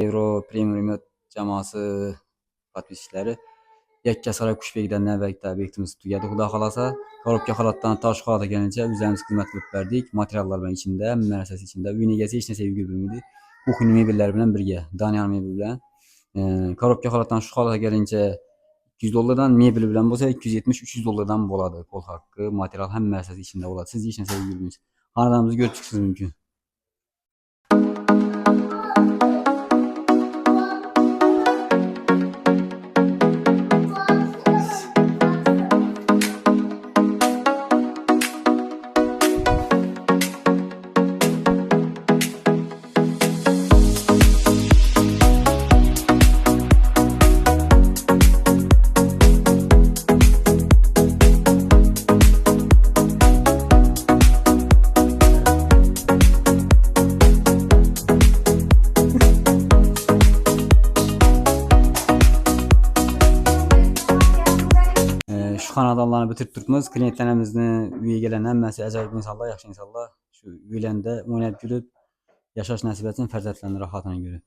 Euro Premium Remote cəması podpisçiləri Yekkasaray Kuşbegdən növbətdə obyektimiz tugadı. Xuda xalasa, Korobka xalatdan Taş xalata gəlincə üzərimiz xidmət qılıb verdik. Materiallar var içində, müəssisəsi içində. Bu negəsə heç nəsə sevgi bilmirdi. Bu mebellər bilan birgə, Daniel mebel bilan. Korobka xalatdan şu xalata gəlincə $200'dan mebel bilan bolsa $270-300'dan boladı. Qol haqqı, material həm müəssisəsi içində oladı. Siz heç nəsə sevgi bilmirsiniz. Xanadamızı görüb çıxsınız mümkün. Şu xanadonlarni bitirib turibmiz. Klientlərimizni uyga gələn həmməsi əcaib insanlar, yaxşı insanlar. Şu uyləndə oynayıb gülüb yaşaş nəsib etsin, fərzəndlərini rahatına görüb.